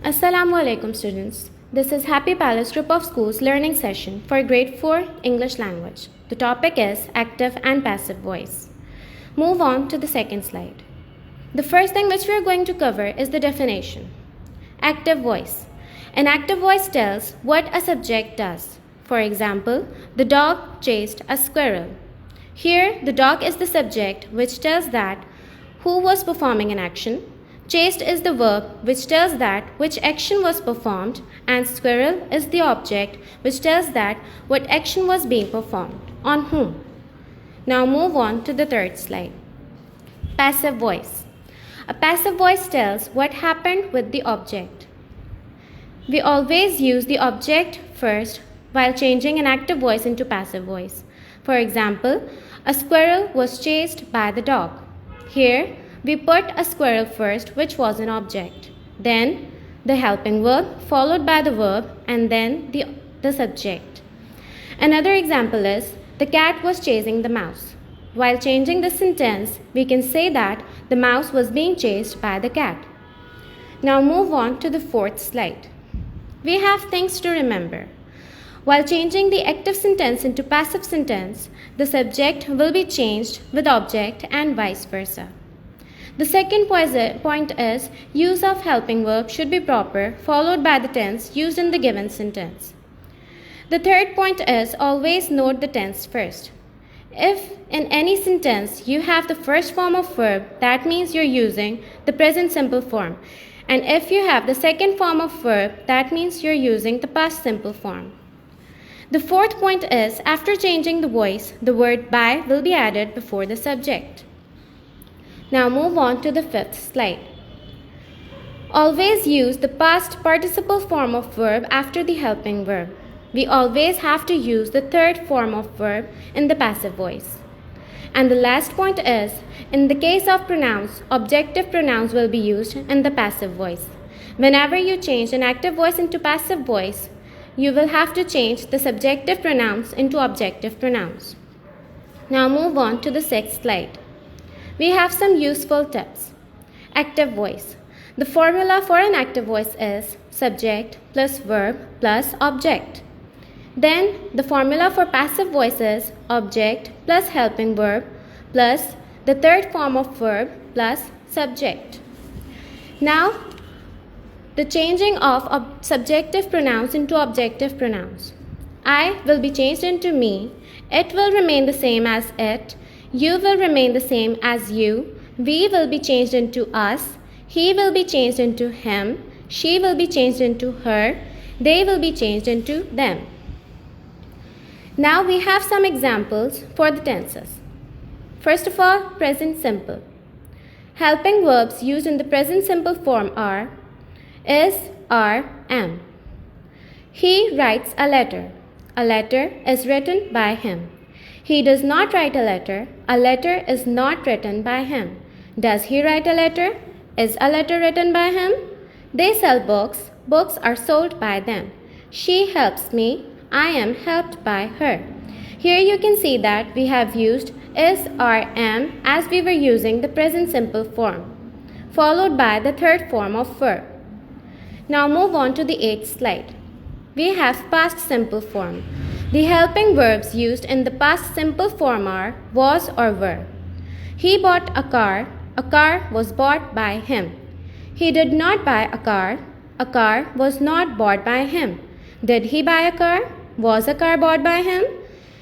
Assalamu alaikum students. This is Happy Palace Group of Schools learning session for grade 4 English language. The topic is active and passive voice. Move on to the second slide. The first thing which we are going to cover is the definition. Active voice. An active voice tells what a subject does. For example, the dog chased a squirrel. Here, the dog is the subject which tells that who was performing an action. Chased is the verb which tells that which action was performed, and squirrel is the object which tells that what action was being performed, on whom. Now move on to the third slide. Passive voice. A passive voice tells what happened with the object. We always use the object first while changing an active voice into passive voice. For example, a squirrel was chased by the dog. Here, we put a squirrel first, which was an object. Then the helping verb followed by the verb and then the subject. Another example is the cat was chasing the mouse. While changing the sentence, we can say that the mouse was being chased by the cat. Now move on to the fourth slide. We have things to remember. While changing the active sentence into passive sentence, the subject will be changed with object and vice versa. The second point is use of helping verb should be proper, followed by the tense used in the given sentence. The third point is always note the tense first. If in any sentence you have the first form of verb, that means you're using the present simple form. And if you have the second form of verb, that means you're using the past simple form. The fourth point is after changing the voice, the word by will be added before the subject. Now move on to the fifth slide. Always use the past participle form of verb after the helping verb. We always have to use the third form of verb in the passive voice. And the last point is, in the case of pronouns, objective pronouns will be used in the passive voice. Whenever you change an active voice into passive voice, you will have to change the subjective pronouns into objective pronouns. Now move on to the sixth slide. We have some useful tips. Active voice. The formula for an active voice is subject plus verb plus object. Then the formula for passive voice is object plus helping verb plus the third form of verb plus subject. Now, the changing of subjective pronouns into objective pronouns. I will be changed into me. It will remain the same as it. You will remain the same as you. We will be changed into us. He will be changed into him. She will be changed into her. They will be changed into them. Now we have some examples for the tenses. First of all, present simple. Helping verbs used in the present simple form are is, are, am. He writes a letter. A letter is written by him. He does not write a letter. A letter is not written by him. Does he write a letter? Is a letter written by him? They sell books. Books are sold by them. She helps me. I am helped by her. Here you can see that we have used is, are, am as we were using the present simple form, followed by the third form of verb. Now move on to the eighth slide. We have past simple form. The helping verbs used in the past simple form are was or were. He bought a car. A car was bought by him. He did not buy a car. A car was not bought by him. Did he buy a car? Was a car bought by him?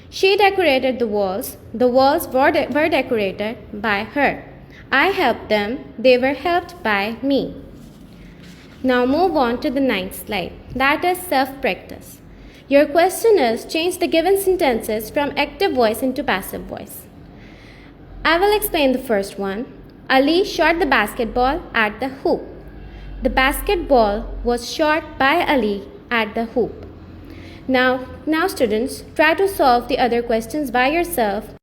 She decorated the walls. The walls were decorated by her. I helped them. They were helped by me. Now move on to the ninth slide. That is self-practice. Your question is change the given sentences from active voice into passive voice. I will explain the first one. Ali shot the basketball at the hoop. The basketball was shot by Ali at the hoop. Now students, try to solve the other questions by yourself